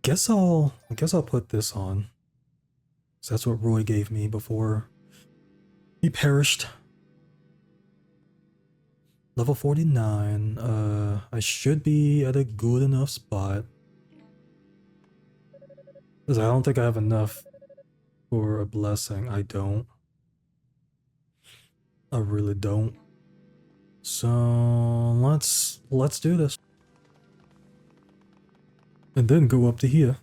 guess I'll put this on. So that's what Roy gave me before he perished. Level 49. I should be at a good enough spot. Because I don't think I have enough for a blessing. I don't. I really don't. So let's do this. And then go up to here.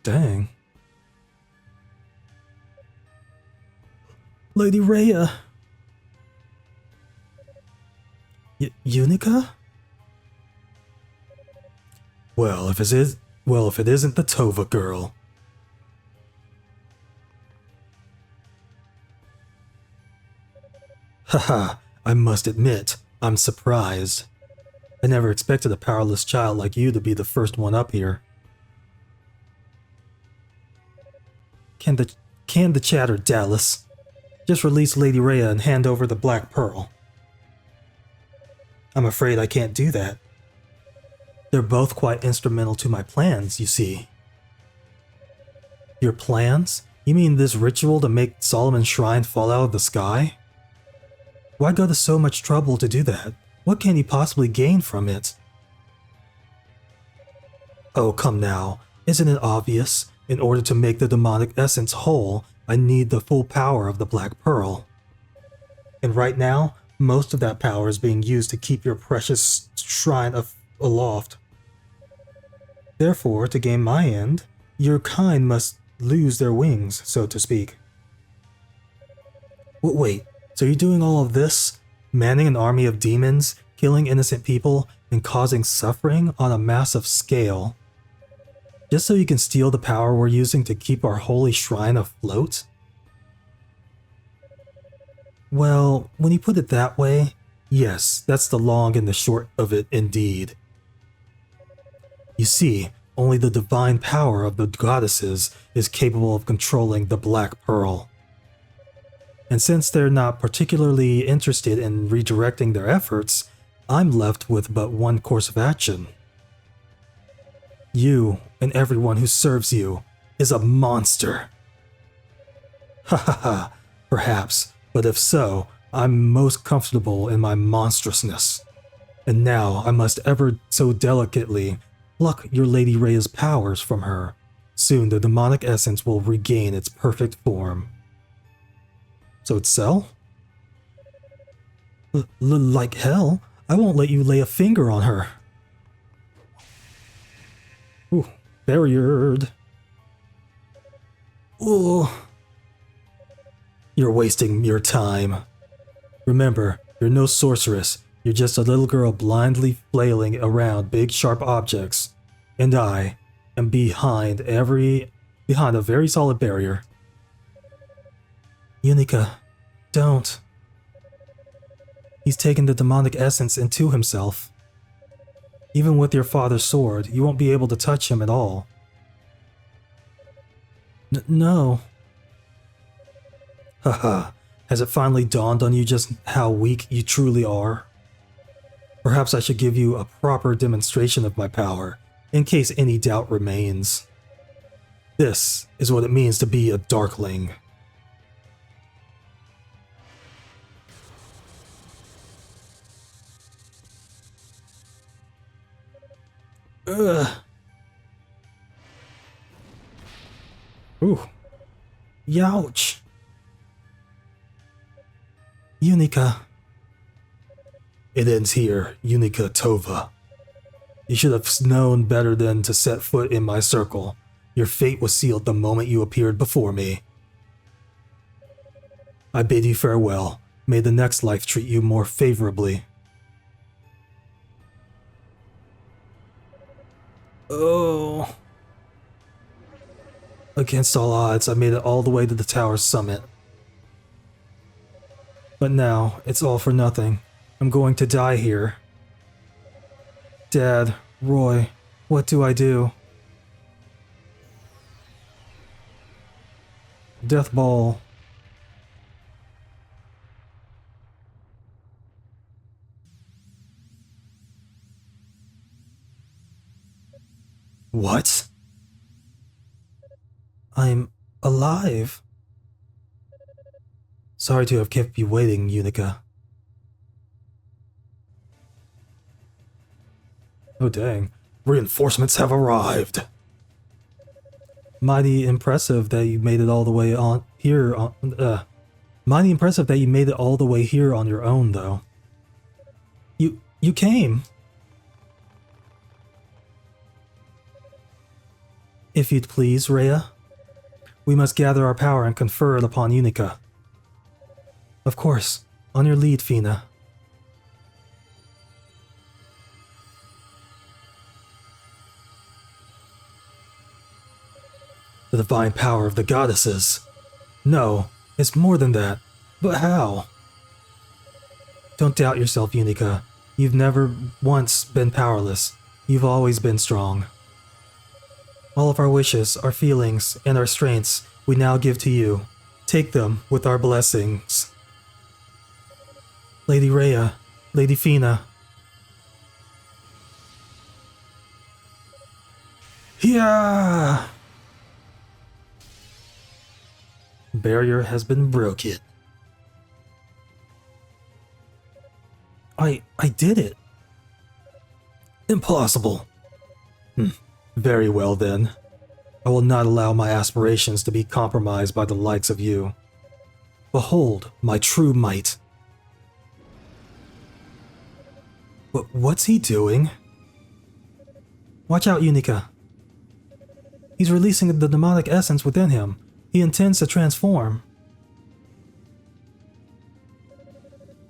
Dang. Lady Rhea. Yunica? Well, if it isn't the Tovah girl. Haha, I must admit, I'm surprised. I never expected a powerless child like you to be the first one up here. Can the chatter, Dallas. Just release Lady Rhea and hand over the Black Pearl. I'm afraid I can't do that. They're both quite instrumental to my plans, you see. Your plans? You mean this ritual to make Solomon's shrine fall out of the sky? Why go to so much trouble to do that? What can he possibly gain from it? Oh, come now. Isn't it obvious? In order to make the demonic essence whole, I need the full power of the Black Pearl. And right now, most of that power is being used to keep your precious shrine aloft. Therefore, to gain my end, your kind must lose their wings, so to speak. Wait, so you're doing all of this? Manning an army of demons, killing innocent people, and causing suffering on a massive scale? Just so you can steal the power we're using to keep our holy shrine afloat? Well, when you put it that way, yes, that's the long and the short of it indeed. You see, only the divine power of the goddesses is capable of controlling the Black Pearl. And since they're not particularly interested in redirecting their efforts, I'm left with but one course of action. You, and everyone who serves you, is a monster. Ha ha ha, perhaps, but if so, I'm most comfortable in my monstrousness. And now I must ever so delicately pluck your Lady Rhea's powers from her. Soon the demonic essence will regain its perfect form. So it's Cell? Like hell, I won't let you lay a finger on her. Ooh, barriered. Ooh. You're wasting your time. Remember, you're no sorceress. You're just a little girl blindly flailing around big sharp objects. And I am behind a very solid barrier. Yunica, don't. He's taken the demonic essence into himself. Even with your father's sword, you won't be able to touch him at all. No. Haha, has it finally dawned on you just how weak you truly are? Perhaps I should give you a proper demonstration of my power, in case any doubt remains. This is what it means to be a Darkling. Ugh. Ooh. Youch. Yunica. It ends here, Yunica Tovah. You should have known better than to set foot in my circle. Your fate was sealed the moment you appeared before me. I bid you farewell. May the next life treat you more favorably. Oh. Against all odds, I made it all the way to the tower's summit. But now, it's all for nothing. I'm going to die here. Dad, Roy, what do I do? Death Ball. What? I'm alive. Sorry to have kept you waiting, Yunica. Oh dang. Reinforcements have arrived. Mighty impressive that you made it all the way on here on mighty impressive that you made it all the way here on your own though. You came. If you'd please, Rhea. We must gather our power and confer it upon Yunica. Of course, on your lead, Fina. The divine power of the goddesses. No, it's more than that. But how? Don't doubt yourself, Yunica. You've never once been powerless. You've always been strong. All of our wishes, our feelings, and our strengths we now give to you. Take them with our blessings. Lady Rhea, Lady Fina. Yeah! Barrier has been broken. I did it. Impossible. Very well then. I will not allow my aspirations to be compromised by the likes of you. Behold my true might. What's he doing? Watch out, Yunica. He's releasing the demonic essence within him. He intends to transform.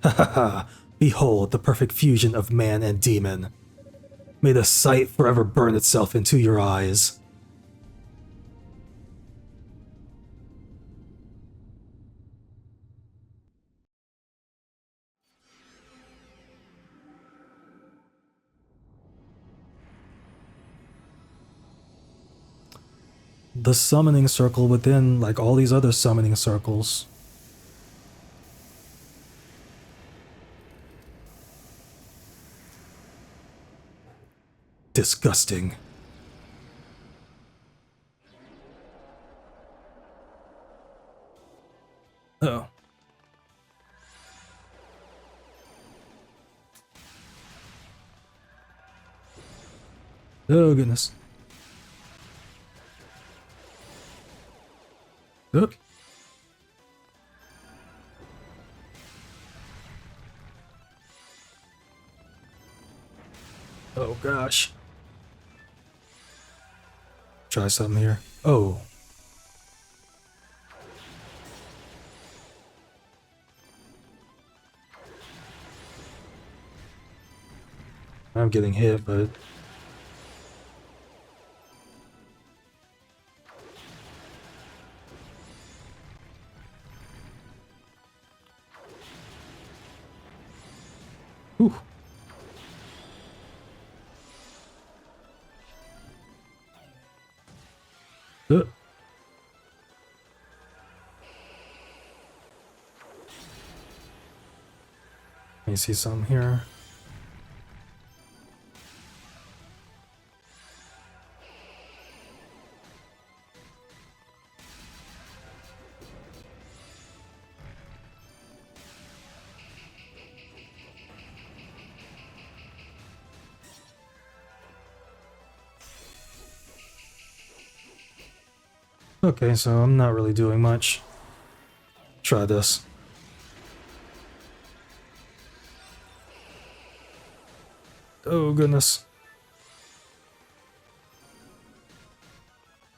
Ha ha ha! Behold the perfect fusion of man and demon. May the sight forever burn itself into your eyes. The summoning circle within, like all these other summoning circles. Disgusting. Oh. Oh, goodness. Look. Oh, gosh. Try something here. Oh. I'm getting hit, but... Whew. Let me see something here. Okay, so I'm not really doing much. Try this. Oh, goodness.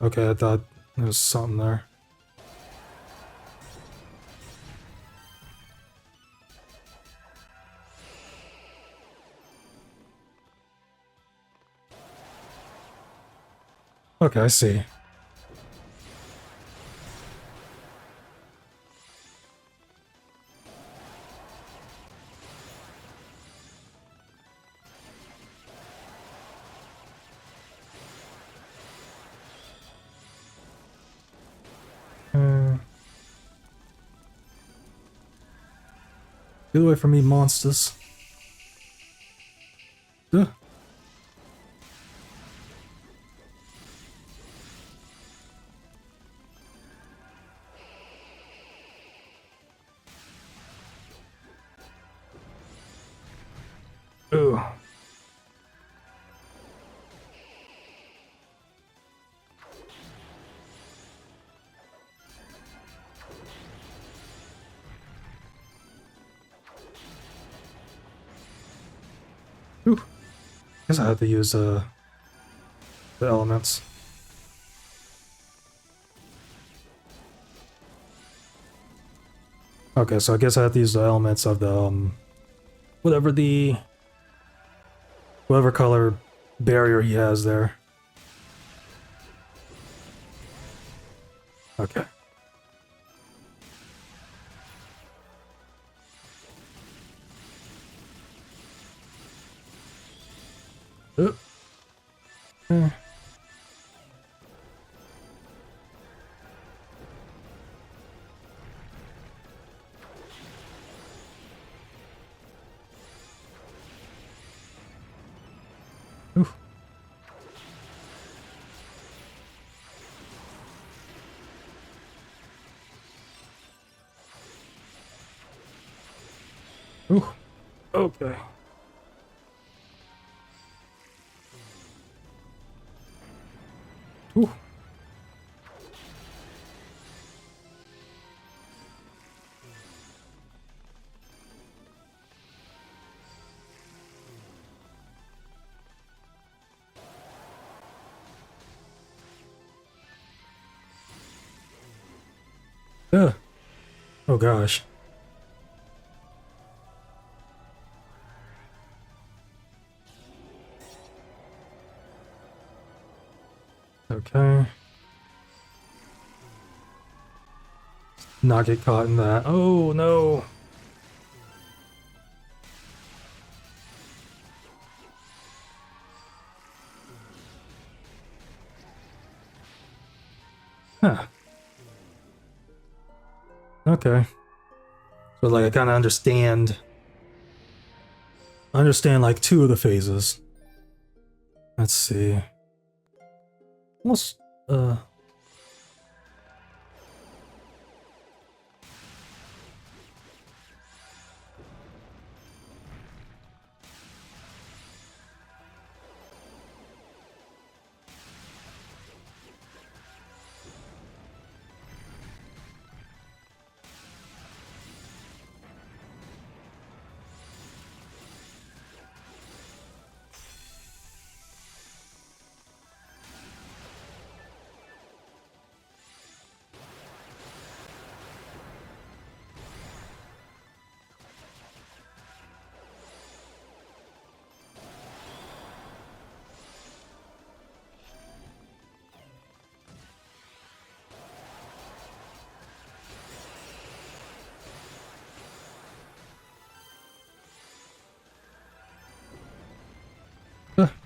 Okay, I thought there was something there. Okay, I see. Get away from me, monsters. Duh. guess I have to use the elements. Okay, so I guess I have to use the elements of the whatever color barrier he has there. Okay. Eh. Ooh. Ooh. Okay. Ooh. Ugh. Oh gosh. Okay. Not get caught in that. Oh no. Huh. Okay. So like I kind of understand like two of the phases. Let's see. Almost all right.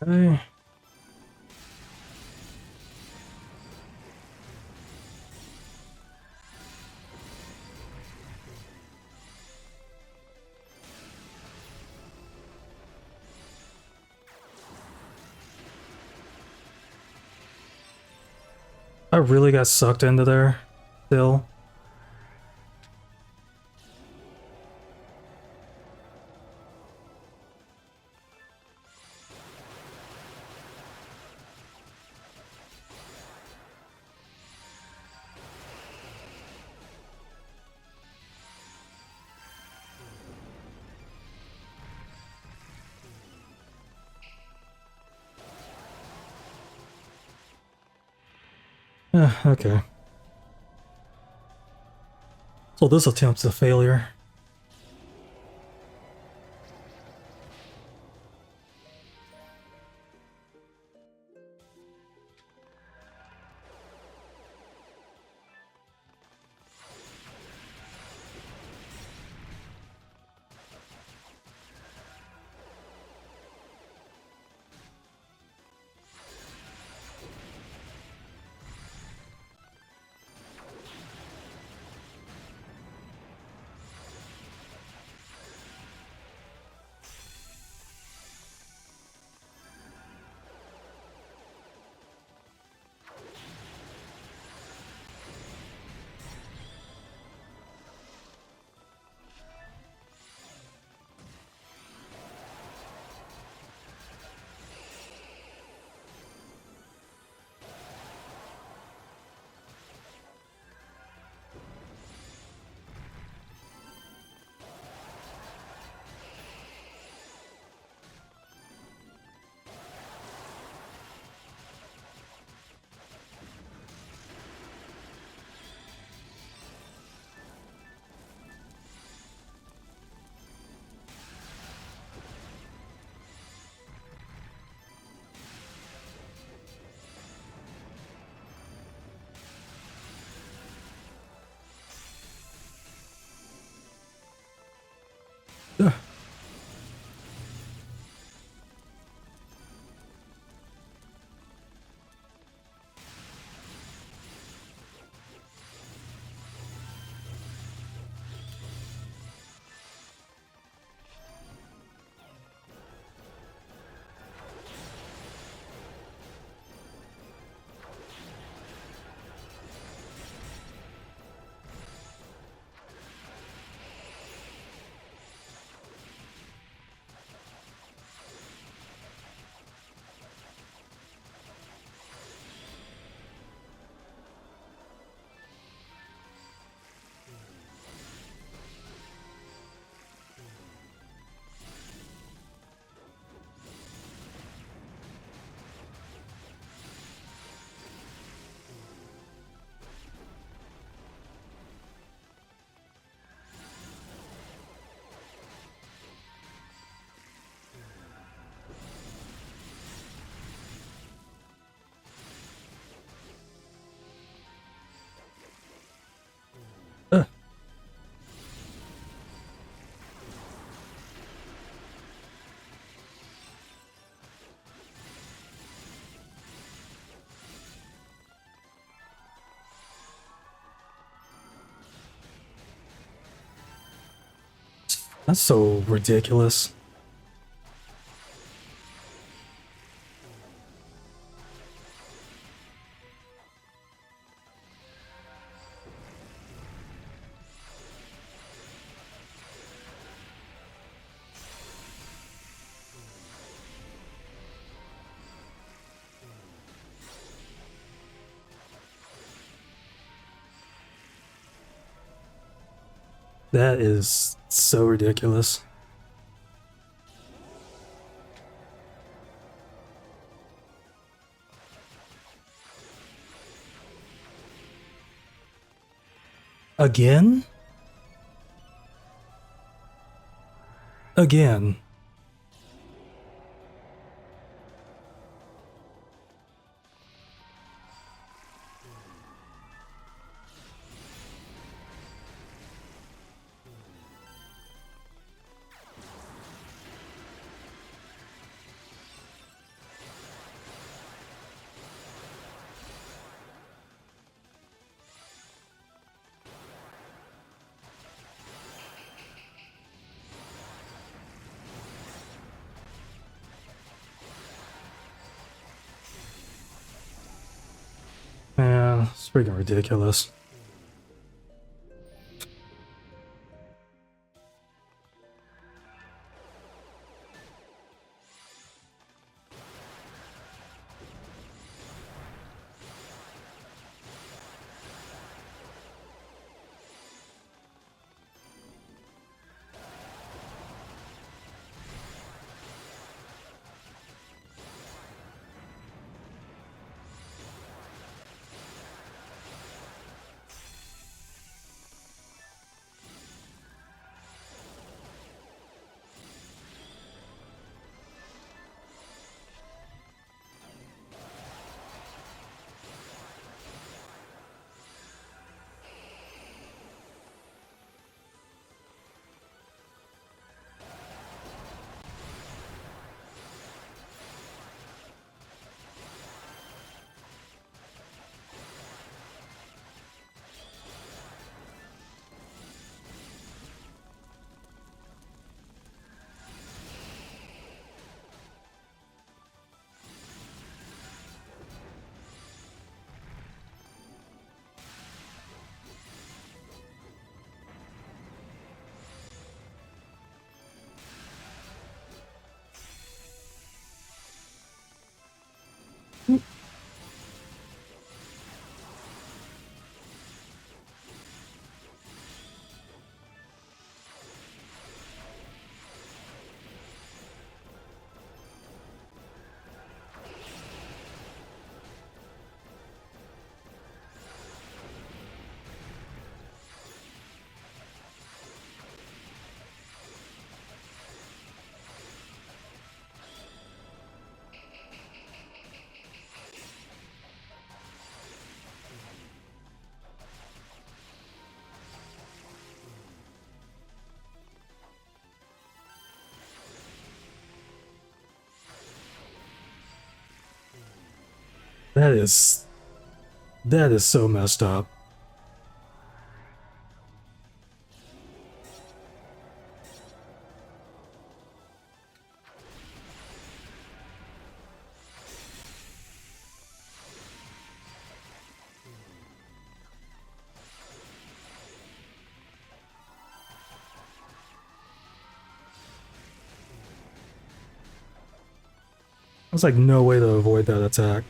Okay. I really got sucked into there still. Okay. So this attempt's a failure. Ugh. Ugh. That's so ridiculous. That is so ridiculous. Again? Again. Freaking ridiculous. That is so messed up. There's like no way to avoid that attack.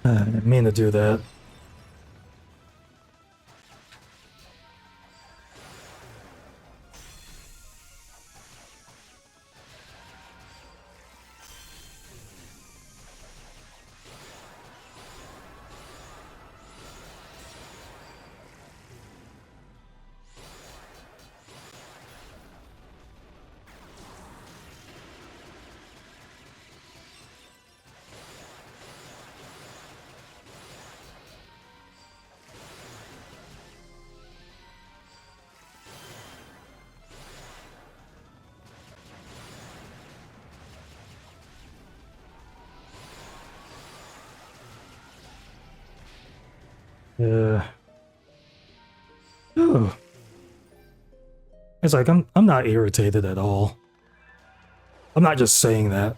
I didn't mean to do that. Yeah. Oh. It's like I'm not irritated at all. I'm not just saying that.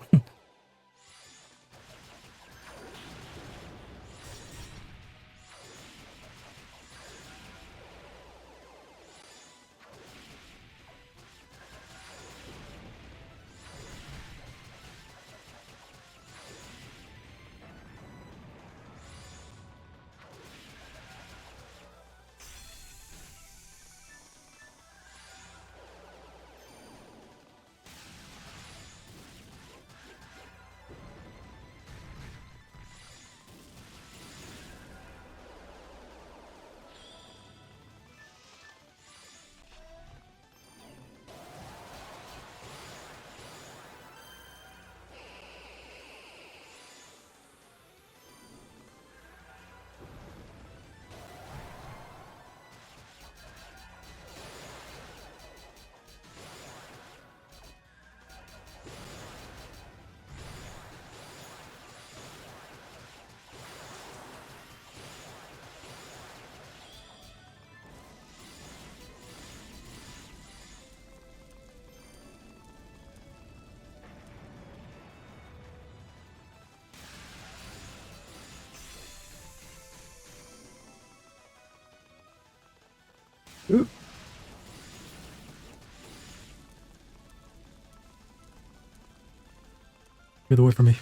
Oop. Get away from me.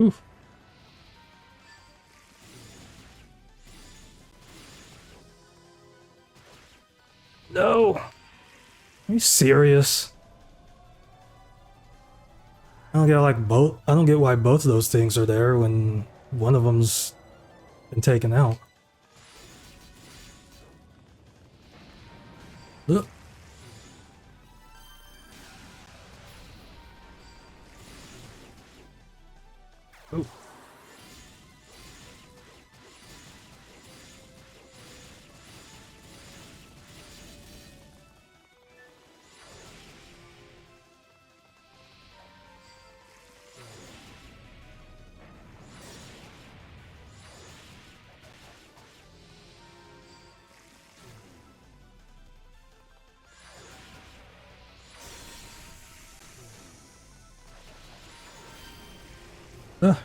Oof. No. Are you serious? I don't get I don't get why both of those things are there when one of them's been taken out. Ugh. Oh. Ugh.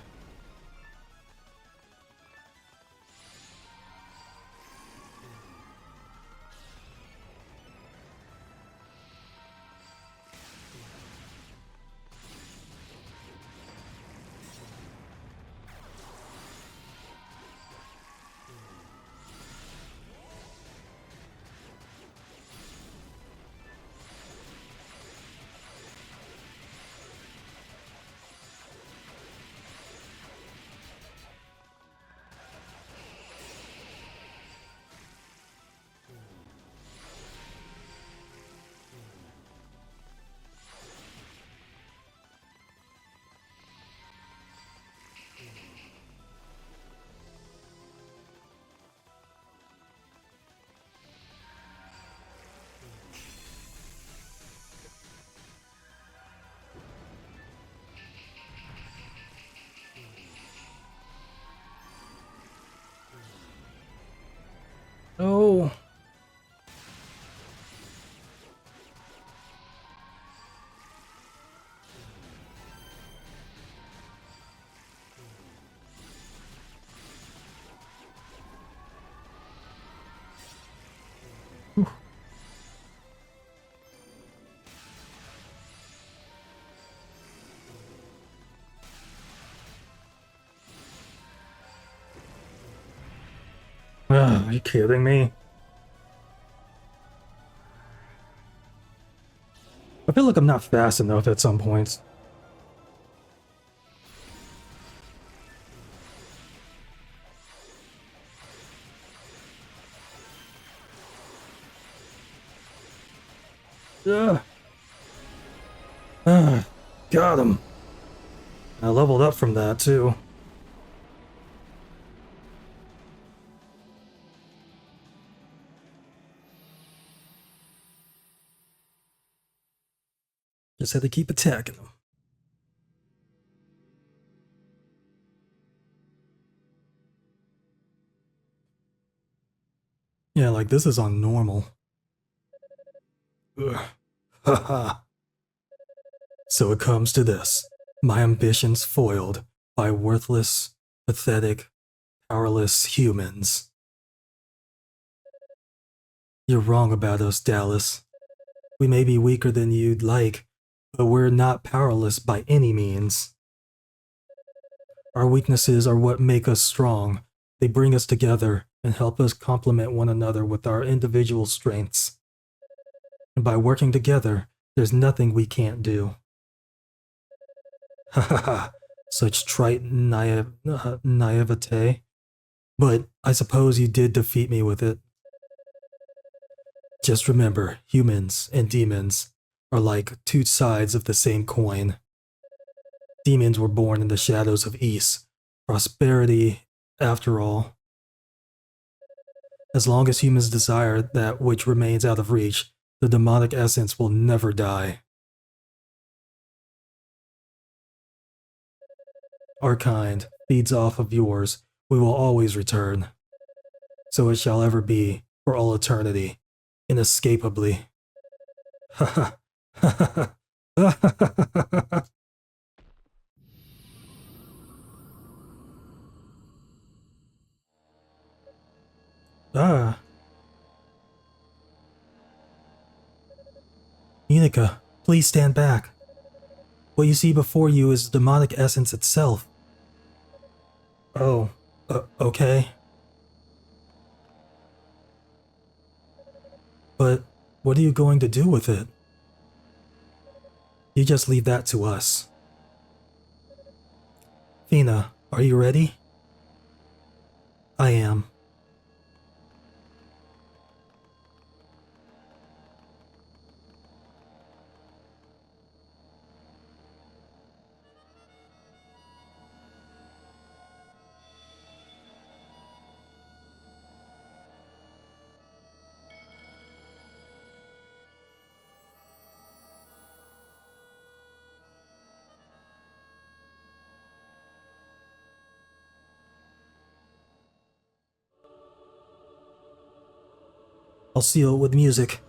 No. Whew. Are you kidding me? I feel like I'm not fast enough at some points. Ugh. Got him. I leveled up from that too. Just had to keep attacking them. Yeah, like this is on normal. Ugh. Haha. So it comes to this. My ambitions foiled by worthless, pathetic, powerless humans. You're wrong about us, Dallas. We may be weaker than you'd like, but we're not powerless by any means. Our weaknesses are what make us strong. They bring us together and help us complement one another with our individual strengths. And by working together, there's nothing we can't do. Ha ha ha. Such trite naivete. But I suppose you did defeat me with it. Just remember, humans and demons are like two sides of the same coin. Demons were born in the shadows of East. Prosperity, after all. As long as humans desire that which remains out of reach, the demonic essence will never die. Our kind feeds off of yours. We will always return. So it shall ever be, for all eternity, inescapably. Ha ha ha ha ha. Ah, Yunica, please stand back. What you see before you is the demonic essence itself. Oh, okay. But what are you going to do with it? You just leave that to us. Fina, are you ready? I am. I'll seal it with music.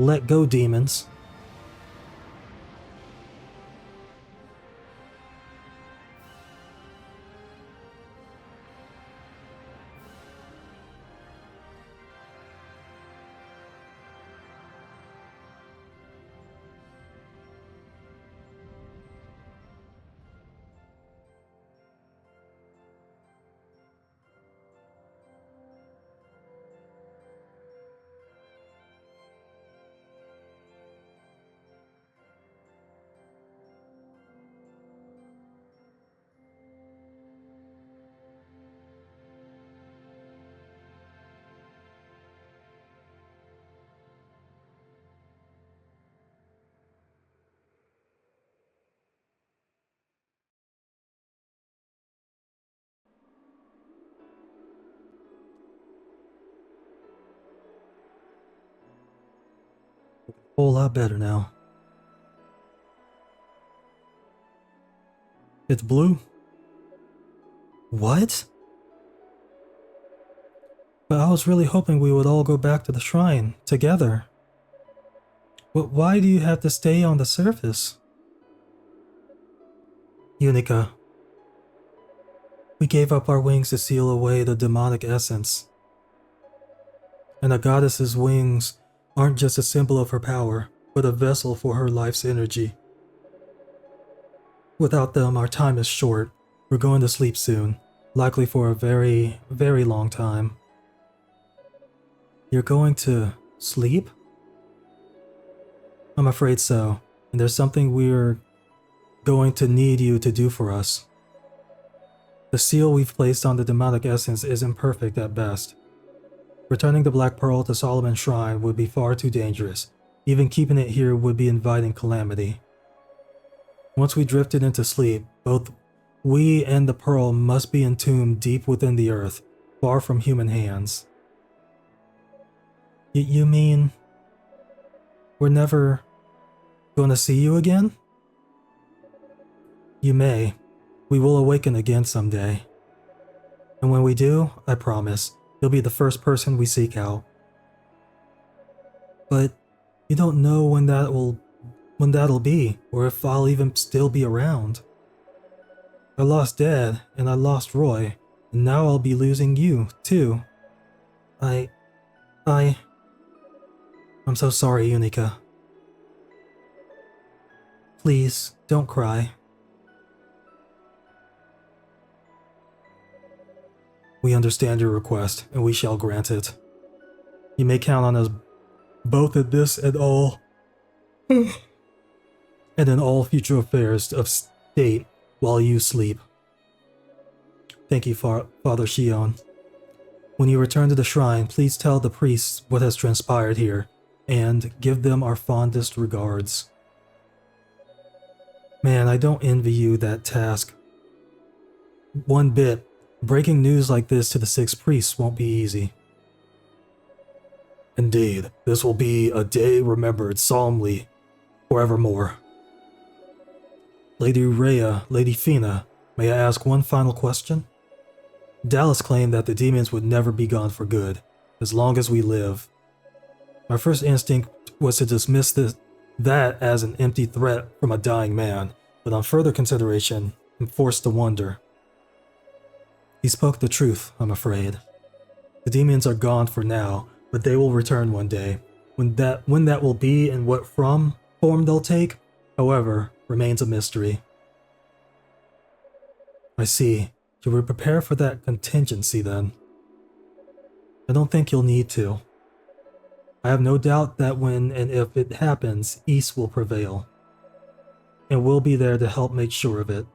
Let go, demons. A whole lot better now. It's blue? What? But I was really hoping we would all go back to the shrine, together. But why do you have to stay on the surface? Yunica, we gave up our wings to seal away the demonic essence. And a goddess's wings aren't just a symbol of her power, but a vessel for her life's energy. Without them, our time is short. We're going to sleep soon, likely for a very, very long time. You're going to sleep? I'm afraid so, and there's something we're going to need you to do for us. The seal we've placed on the demonic essence is imperfect at best. Returning the Black Pearl to Solomon's Shrine would be far too dangerous. Even keeping it here would be inviting calamity. Once we drifted into sleep, both we and the Pearl must be entombed deep within the earth, far from human hands. You mean we're never going to see you again? You may. We will awaken again someday. And when we do, I promise, you'll be the first person we seek out. But you don't know when that'll be, or if I'll even still be around. I lost Dad, and I lost Roy, and now I'll be losing you, too. I'm so sorry, Yunica. Please, don't cry. We understand your request, and we shall grant it. You may count on us both at this and all, and in all future affairs of state while you sleep. Thank you, Father Shion. When you return to the shrine, please tell the priests what has transpired here, and give them our fondest regards. Man, I don't envy you that task. One bit. Breaking news like this to the 6 priests won't be easy. Indeed, this will be a day remembered solemnly forevermore. Lady Rhea, Lady Fina, may I ask one final question? Dallas claimed that the demons would never be gone for good, as long as we live. My first instinct was to dismiss that as an empty threat from a dying man, but on further consideration, I'm forced to wonder. He spoke the truth, I'm afraid. The demons are gone for now, but they will return one day. When that will be and what form they'll take, however, remains a mystery. I see. Should we prepare for that contingency then? I don't think you'll need to. I have no doubt that when and if it happens, East will prevail. And we'll be there to help make sure of it.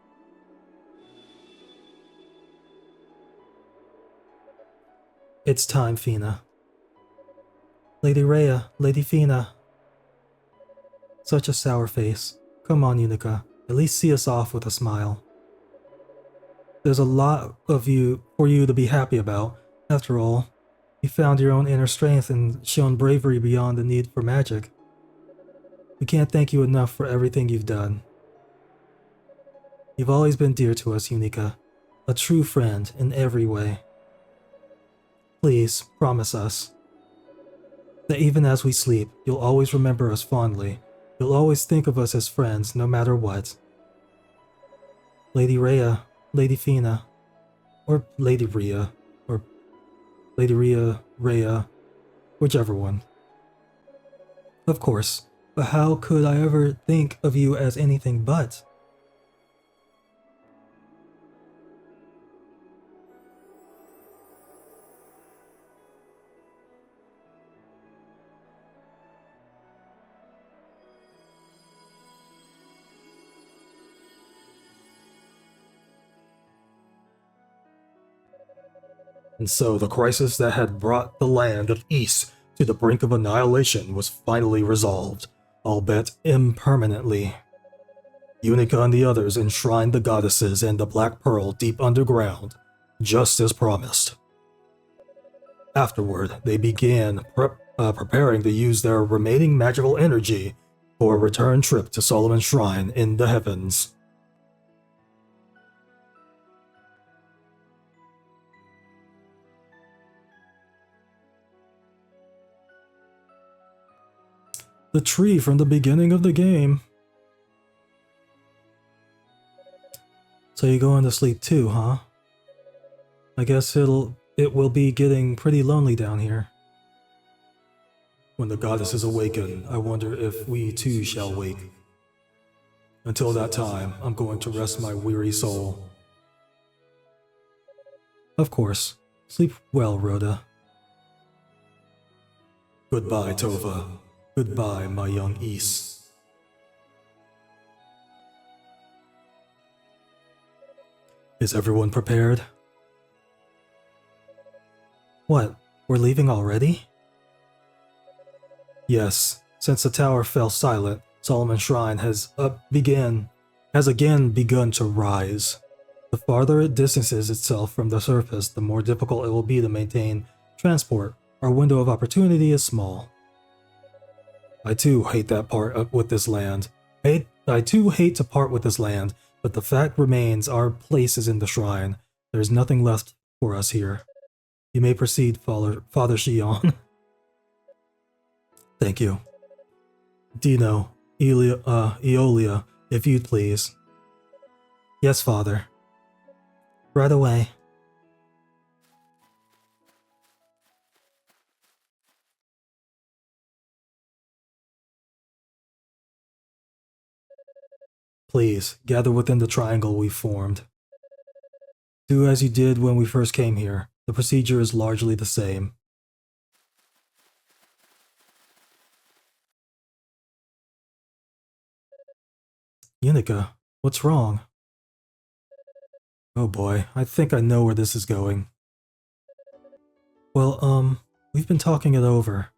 It's time, Fina. Lady Rhea, Lady Fina. Such a sour face. Come on, Yunica. At least see us off with a smile. There's a lot of you for you to be happy about. After all, you found your own inner strength and shown bravery beyond the need for magic. We can't thank you enough for everything you've done. You've always been dear to us, Yunica. A true friend in every way. Please, promise us that even as we sleep, you'll always remember us fondly. You'll always think of us as friends, no matter what. Lady Rhea, Lady Fina, or Lady Rhea, or Lady Rhea, whichever one. Of course, but how could I ever think of you as anything but? And so the crisis that had brought the land of East to the brink of annihilation was finally resolved, albeit impermanently. Yunica and the others enshrined the goddesses and the Black Pearl deep underground, just as promised. Afterward, they began preparing to use their remaining magical energy for a return trip to Solomon's Shrine in the heavens. The tree from the beginning of the game. So you're going to sleep too, huh? I guess it will be getting pretty lonely down here. When the goddesses awaken, I wonder if we too shall wake. Until that time, I'm going to rest my weary soul. Of course. Sleep well, Rhoda. Goodbye, Tovah. Goodbye, my young Ys. Is everyone prepared? What? We're leaving already? Yes, since the tower fell silent, Solomon's Shrine has again begun to rise. The farther it distances itself from the surface, the more difficult it will be to maintain transport. Our window of opportunity is small. I too hate that part with this land. I too hate to part with this land, but the fact remains our place is in the shrine. There's nothing left for us here. You may proceed, Father Shion. Thank you. Dino, Eolia, if you'd please. Yes, Father. Right away. Please, gather within the triangle we formed. Do as you did when we first came here. The procedure is largely the same. Yunica, what's wrong? Oh boy, I think I know where this is going. Well, we've been talking it over.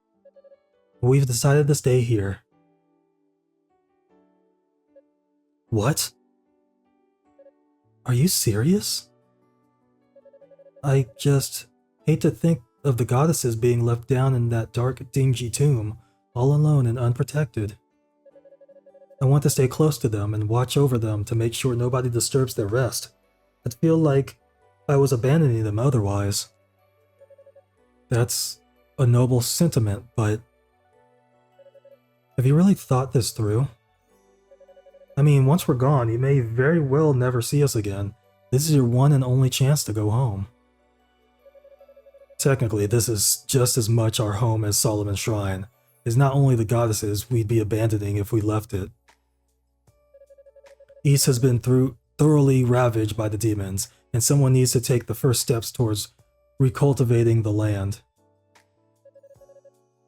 We've decided to stay here. What? Are you serious? I just hate to think of the goddesses being left down in that dark, dingy tomb, all alone and unprotected. I want to stay close to them and watch over them to make sure nobody disturbs their rest. I'd feel like I was abandoning them otherwise. That's a noble sentiment, but have you really thought this through? I mean, once we're gone, you may very well never see us again. This is your one and only chance to go home. Technically, this is just as much our home as Solomon's Shrine. It's not only the goddesses we'd be abandoning if we left it. East has been thoroughly ravaged by the demons, and someone needs to take the first steps towards recultivating the land.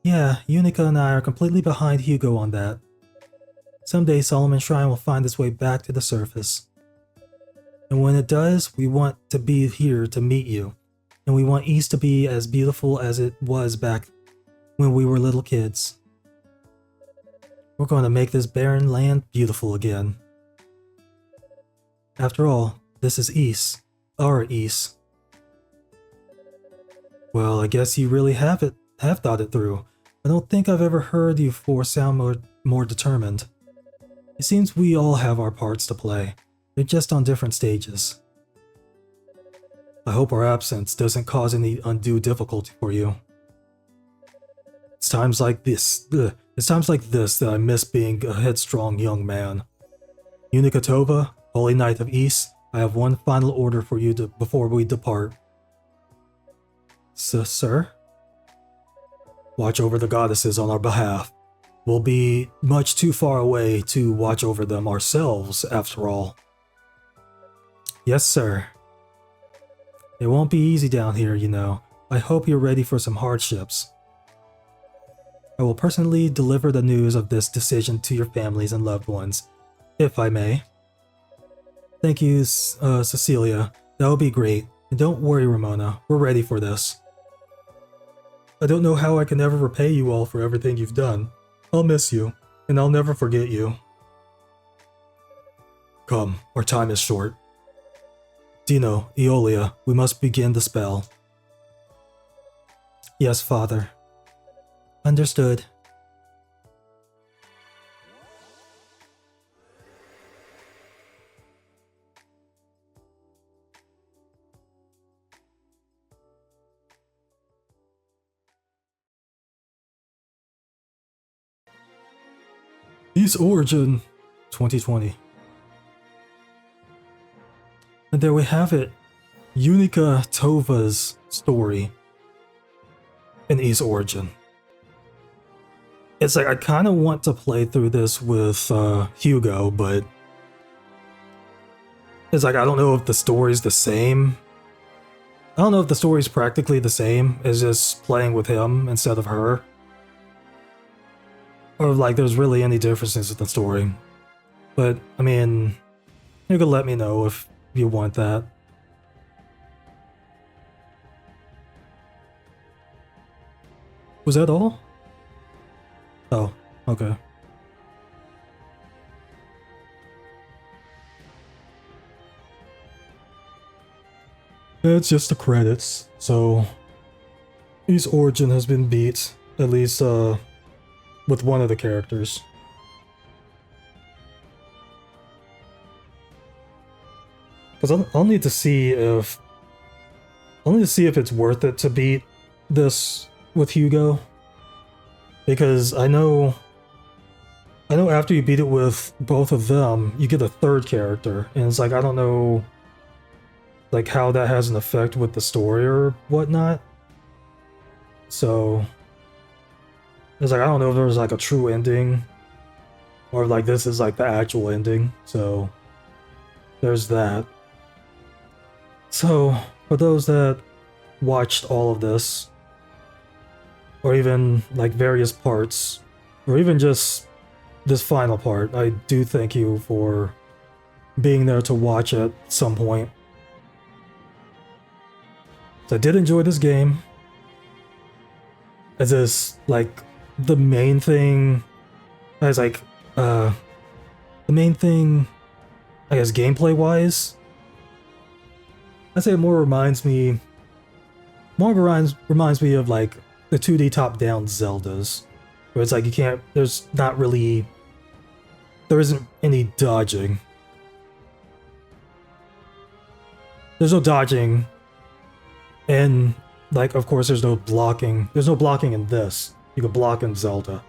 Yeah, Yunica and I are completely behind Hugo on that. Someday Solomon's Shrine will find its way back to the surface. And when it does, we want to be here to meet you. And we want East to be as beautiful as it was back when we were little kids. We're going to make this barren land beautiful again. After all, this is East. Our East. Well, I guess you really have thought it through. I don't think I've ever heard you four sound more determined. It seems we all have our parts to play. They're just on different stages. I hope our absence doesn't cause any undue difficulty for you. It's times like this that I miss being a headstrong young man. Yunica Tovah, Holy Knight of East, I have one final order for you before we depart. Sir? Watch over the goddesses on our behalf. We'll be much too far away to watch over them ourselves, after all. Yes, sir. It won't be easy down here, you know. I hope you're ready for some hardships. I will personally deliver the news of this decision to your families and loved ones, if I may. Thank you, Cecilia. That would be great. And don't worry, Ramona. We're ready for this. I don't know how I can ever repay you all for everything you've done. I'll miss you, and I'll never forget you. Come, our time is short. Dino, Eolia, we must begin the spell. Yes, Father. Understood. East Origin 2020. And there we have it. Yunica Tovah's story in East Origin. It's like I kind of want to play through this with Hugo, but it's like I don't know if the story's the same. I don't know if the story's practically the same as just playing with him instead of her. Or like there's really any differences in the story. But, I mean, you can let me know if you want that. Was that all? Oh, okay. It's just the credits, so East Origin has been beat, at least with one of the characters. Because I'll need to see if only to see if it's worth it to beat this with Hugo. Because I know after you beat it with both of them, you get a third character, and it's like I don't know like how that has an effect with the story or whatnot. So it's like I don't know if there's like a true ending or like this is like the actual ending. So there's that. So for those that watched all of this, or even like various parts, or even just this final part, I do thank you for being there to watch at some point. So I did enjoy this game. As this like the main thing as like the main thing I guess gameplay wise, I'd say it more reminds me of like the 2D top-down Zeldas. Where it's like you can't there isn't any dodging. There's no dodging. And like of course there's no blocking. There's no blocking in this. You can block in Zelda.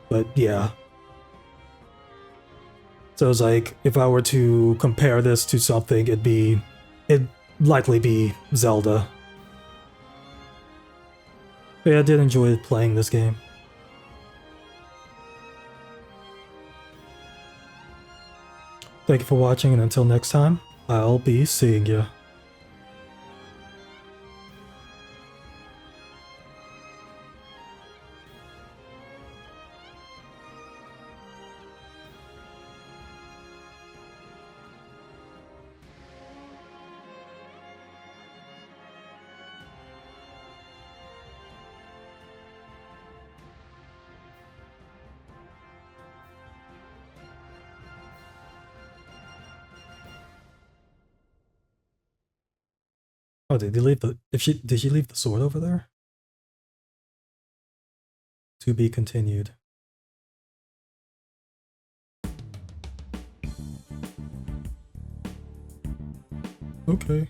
But yeah. So it's like if I were to compare this to something, it'd likely be Zelda. But yeah, I did enjoy playing this game. Thank you for watching, and until next time, I'll be seeing you. Oh, did he leave the did she leave the sword over there? To be continued. Okay.